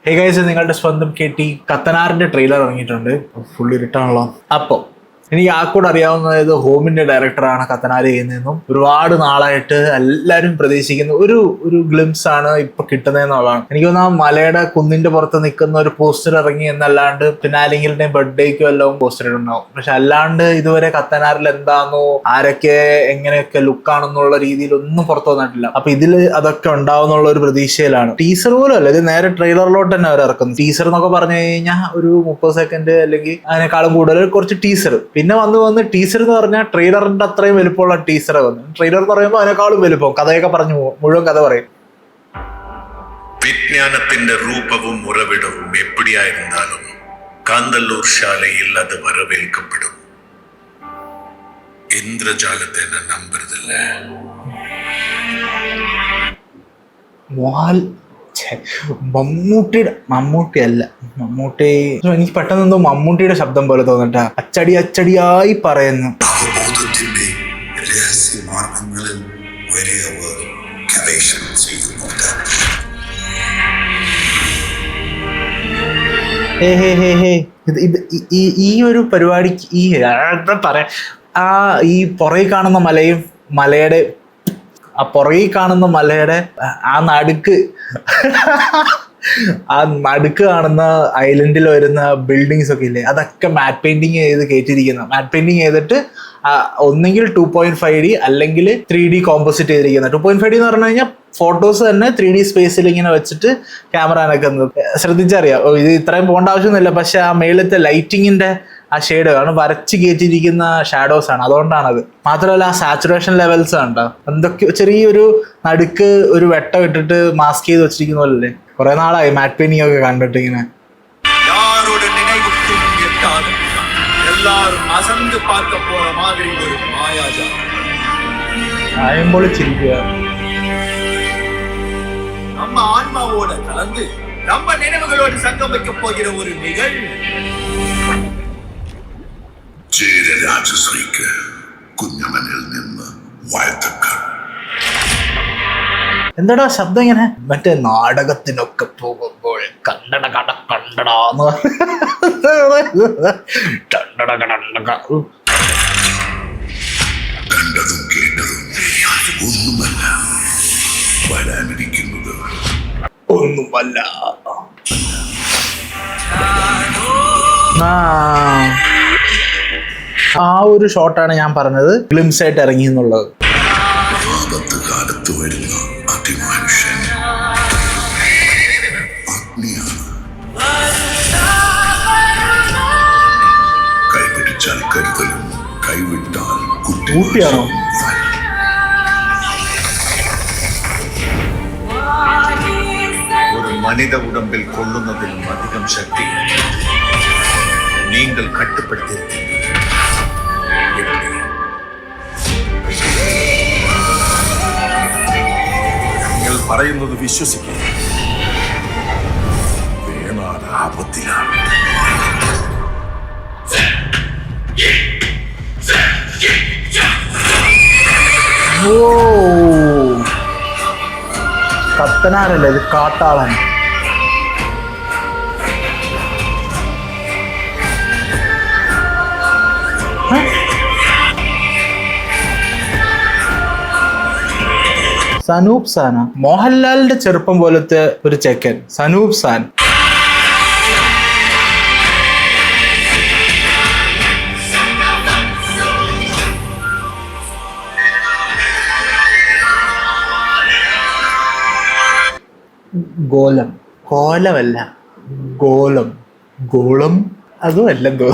Hey guys, നിങ്ങളുടെ സ്വന്തം KT കത്തനാറിന്റെ trailer ഇറങ്ങിയിട്ടുണ്ട്. ഫുൾ ഇരുട്ടാണല്ലോ. അപ്പോൾ എനിക്ക് ആക്കൂടെ അറിയാവുന്നത് ഹോമിന്റെ ഡയറക്ടറാണ് കത്തനാർ ചെയ്യുന്നതെന്നും ഒരുപാട് നാളായിട്ട് എല്ലാവരും പ്രതീക്ഷിക്കുന്ന ഒരു ഗ്ലിംസ് ആണ് ഇപ്പൊ കിട്ടുന്നതെന്നുള്ളതാണ്. എനിക്ക് തോന്നുന്നു മലയുടെ കുന്നിന്റെ പുറത്ത് നിൽക്കുന്ന ഒരു പോസ്റ്റർ ഇറങ്ങി എന്നല്ലാണ്ട് പിന്നെ ആരെങ്കിലും ബർത്ത്ഡേക്കോ എല്ലാം പോസ്റ്റർ ഉണ്ടാവും. പക്ഷെ അല്ലാണ്ട് ഇതുവരെ കത്തനാറിൽ എന്താണെന്നോ ആരൊക്കെ എങ്ങനെയൊക്കെ ലുക്കാണെന്നുള്ള രീതിയിൽ ഒന്നും പുറത്തു വന്നിട്ടില്ല. അപ്പൊ ഇതിൽ അതൊക്കെ ഉണ്ടാവുന്നുള്ള ഒരു പ്രതീക്ഷയിലാണ്. ടീസർ പോലും അല്ല, ഇത് നേരെ ട്രെയിലറിലോട്ട് തന്നെ അവർ ഇറക്കുന്നു. ടീസർ എന്നൊക്കെ പറഞ്ഞു കഴിഞ്ഞാൽ ഒരു 30 സെക്കൻഡ് അല്ലെങ്കിൽ അതിനേക്കാളും കൂടുതൽ കുറച്ച് ടീസർ. പിന്നെ വന്ന് ടീസർ എന്ന് പറഞ്ഞാൽ ട്രെയിലറിന്റെ അത്രയും വലുപ്പമുള്ള ടീസർ വന്നു. ട്രെയിലർ എന്ന് പറയുമ്പോൾ അതിനേക്കാളും വലുപ്പം കഥയൊക്കെ പറഞ്ഞു പോകും, മുഴുവൻ കഥ പറയും. വിജ്ഞാനത്തിന്റെ രൂപവും ഉറവിടവും എപ്പിടിയായിരുന്നാലും കാന്തല്ലൂർ ശാലയിൽ അത് വരവേൽക്കപ്പെടും. ഇന്ദ്രജാലത്തെ നമ്പരുതില്ല. മമ്മൂട്ടി എനിക്ക് പെട്ടെന്ന് എന്തോ മമ്മൂട്ടിയുടെ ശബ്ദം പോലെ തോന്നട്ടാ. അച്ചടിയായി പറയുന്നു. ഈ ഒരു പരിപാടിക്ക് ഈ പുറകെ കാണുന്ന മലയുടെ ആ പുറകിൽ കാണുന്ന മലയുടെ ആ നടുക്ക് കാണുന്ന ഐലൻഡിൽ വരുന്ന ബിൽഡിങ്സ് ഒക്കെ ഇല്ലേ, അതൊക്കെ മാറ്റ് പെയിന്റിങ് ചെയ്ത് കയറ്റിയിരിക്കുന്ന. മാറ്റ് പെയിന്റിങ് ചെയ്തിട്ട് ഒന്നെങ്കിൽ 2.5D അല്ലെങ്കിൽ 3D കോമ്പോസിറ്റ് ചെയ്തിരിക്കുന്ന. 2.5D എന്ന് പറഞ്ഞു കഴിഞ്ഞാൽ ഫോട്ടോസ് തന്നെ 3D സ്പേസിൽ ഇങ്ങനെ വെച്ചിട്ട് ക്യാമറ ശ്രദ്ധിച്ചറിയാം. ഇത് ഇത്രയും പോകേണ്ട ആവശ്യമൊന്നുമില്ല. പക്ഷെ ആ മേളത്തെ ലൈറ്റിങ്ങിന്റെ ആ ഷെയ്ഡ് ആണ് വരച്ച് കയറ്റിയിരിക്കുന്ന ഷാഡോസ് ആണ്, അതുകൊണ്ടാണത്. മാത്രമല്ല ആ സാച്ചുറേഷൻ ലെവൽസ് കണ്ടോ, എന്തൊക്കെ ചെറിയൊരു നടുക്ക് ഒരു വെട്ടം ഇട്ടിട്ട് മാസ്ക് ചെയ്ത് വെച്ചിരിക്കുന്ന പോലല്ലേ. കുറെ നാളായി മാറ്റ് പെയിന്റിംഗ് ഒക്കെ കണ്ടിട്ട് ഇങ്ങനെ. ആയുമ്പോൾ ചിരിക്കുക. நம்ம ஆன்மாவோட கலந்து நம்ம நினைவுகளோடு சங்கமிக்க போகிற ஒரு நிகழ்வு. രാജശ്രീക്ക് കുഞ്ഞമനിൽ നിന്ന് വാഴ്ത്തക്കൾ. എന്താടാ ശബ്ദം ഇങ്ങനെ? മറ്റേ നാടകത്തിനൊക്കെ പോകുമ്പോൾ കണ്ടടാന്ന് കണ്ടതും കേട്ടതും ഒന്നുമല്ല, വരാനിരിക്കുന്നത് ഒന്നുമല്ല. ആ ഒരു ഷോട്ടാണ് ഞാൻ പറഞ്ഞത് ഗ്ലിംസ് ആയിട്ട് ഇറങ്ങി എന്നുള്ളത്. കാലത്ത് വരുന്ന അതിമനുഷ്യൻ അഗ്നിയാണ്. കൈപിടിച്ചാൽ കരുതലും കൈവിട്ടാൽ കുട്ടിയാണോ? ഒരു മനിത ഉടമ്പിൽ കൊള്ളുന്നതിലും അധികം ശക്തി നിങ്ങൾ കട്ടുപ്പെടുത്തിയിരിക്കുന്നു. നിങ്ങൾ പറയുന്നത് വിശ്വസിക്കുക. വേണാട് ആപത്തിലാണ്. കത്തനാരല്ലേ, ഇത് കാട്ടാളൻ. സനൂപ് സാന, മോഹൻലാലിന്റെ ചെറുപ്പം പോലത്തെ ഒരു ചെക്കൻ സനൂപ് സാൻ. കോലമല്ല ഗോളം അതും അല്ലെന്തോ.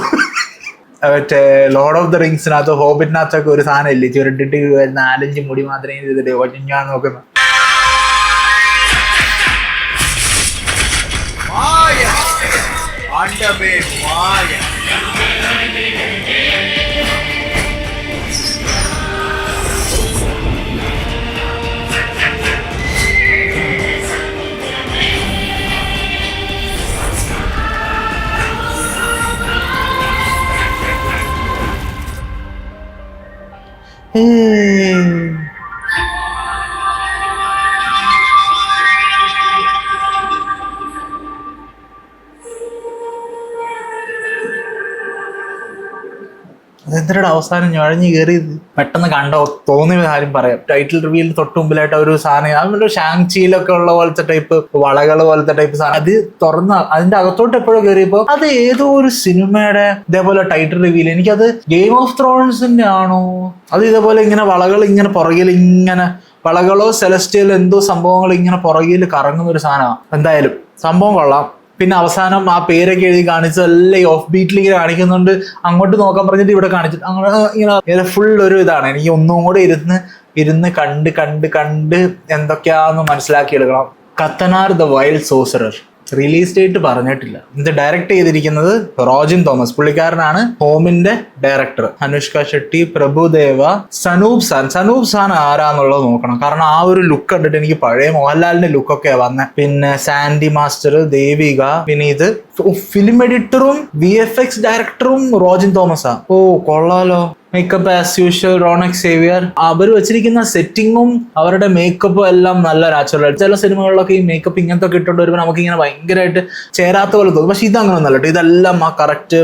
മറ്റേ ലോർഡ് ഓഫ് ദ റിങ്സിനകത്ത് ഹോബിറ്റിനകത്തൊക്കെ ഒരു സാധനം ഇല്ലേ, ചുരുട്ടിട്ട് 4-5 മുടി മാത്രമേ ചെയ്തിട്ട് ഒഴിഞ്ഞാൻ നോക്കുന്ന. അതെന്തിനാണ് അവസാനം ഞഴഞ്ഞു കയറിയത്? പെട്ടെന്ന് കണ്ടോ തോന്നിയ കാര്യം പറയാം. ടൈറ്റിൽ റിവ്യൂവിൽ തൊട്ട് മുമ്പിലായിട്ട് ഒരു സാധനം, അതുപോലെ ഷാങ്ചിയിലൊക്കെ ഉള്ള പോലത്തെ ടൈപ്പ് വളകൾ പോലത്തെ ടൈപ്പ് സാധനം, അത് തുറന്ന് അതിന്റെ അകത്തോട്ട് എപ്പോഴും കയറിയപ്പോ അത് ഏതോ ഒരു സിനിമയുടെ ഇതേപോലെ ടൈറ്റിൽ റിവ്യൂല്, എനിക്കത് ഗെയിം ഓഫ് ത്രോൺസിന്റെ ആണോ, അത് ഇതേപോലെ ഇങ്ങനെ വളകൾ ഇങ്ങനെ പുറകിൽ ഇങ്ങനെ വളകളോ സെലസ്റ്റിയൽ എന്തോ സംഭവങ്ങൾ ഇങ്ങനെ പുറകിൽ കറങ്ങുന്ന ഒരു സാധനമാണ്. എന്തായാലും സംഭവം കൊള്ളാം. പിന്നെ അവസാനം ആ പേരൊക്കെ എഴുതി കാണിച്ച് എല്ലാം ഓഫ് ബീറ്റിൽ ഇങ്ങനെ കാണിക്കുന്നുണ്ട്. അങ്ങോട്ട് നോക്കാൻ പറഞ്ഞിട്ട് ഇവിടെ കാണിച്ചിട്ട് അങ്ങനെ ഇങ്ങനെ ഫുൾ ഒരു ഇതാണ്. എനിക്ക് ഒന്നും കൂടെ ഇരുന്ന് കണ്ട് എന്തൊക്കെയാന്ന് മനസ്സിലാക്കിയെടുക്കണം. Kathanar the wild sorcerer release date പറഞ്ഞിട്ടില്ല. ഇത് ഡയറക്ട് ചെയ്തിരിക്കുന്നത് റോജിൻ തോമസ്, പുള്ളിക്കാരനാണ് ഹോമിന്റെ ഡയറക്ടർ. അനുഷ്ക ഷെട്ടി, പ്രഭുദേവ, സനൂപ് സാൻ ആരാന്നുള്ളത് നോക്കണം. കാരണം ആ ഒരു ലുക്ക് കണ്ടിട്ട് എനിക്ക് പഴയ മോഹൻലാലിന്റെ ലുക്കൊക്കെയാ വന്നത്. പിന്നെ സാൻഡി മാസ്റ്റർ, ദേവിക, പിന്നെ ഇത് ഫിലിം എഡിറ്ററും VFX ഡയറക്ടറും റോജിൻ തോമസാ. ഓ കൊള്ളാലോ. Makeup as usual Ronex Xavier. അവർ വെച്ചിരിക്കുന്ന സെറ്റിങ്ങും അവരുടെ മേക്കപ്പും എല്ലാം നല്ല നാച്ചുറൽ. ചില സിനിമകളിലൊക്കെ ഈ മേക്കപ്പ് ഇങ്ങനത്തെ ഒക്കെ ഇട്ടുകൊണ്ട് വരുമ്പോൾ നമുക്ക് ഇങ്ങനെ ഭയങ്കരമായിട്ട് ചേരാത്ത പോലെ തോന്നും. പക്ഷെ ഇതങ്ങനെ ഒന്നല്ല കേട്ടോ. ഇതെല്ലാം ആ കറക്റ്റ്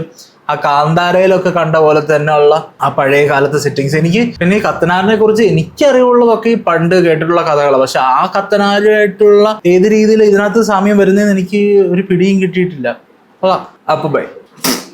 ആ കാന്താരയിലൊക്കെ കണ്ട പോലെ തന്നെ ഉള്ള ആ പഴയ കാലത്തെ സെറ്റിങ്സ്. എനിക്ക് പിന്നെ ഈ കത്തനാറിനെ കുറിച്ച് എനിക്കറിവുള്ളതൊക്കെ ഈ പണ്ട് കേട്ടിട്ടുള്ള കഥകളാണ്. പക്ഷെ ആ കത്തനാരുമായിട്ടുള്ള ഏത് രീതിയിൽ ഇതിനകത്ത് സാമ്യം വരുന്നതെന്ന് എനിക്ക് ഒരു പിടിയും കിട്ടിയിട്ടില്ല. അപ്പൊ ബൈ.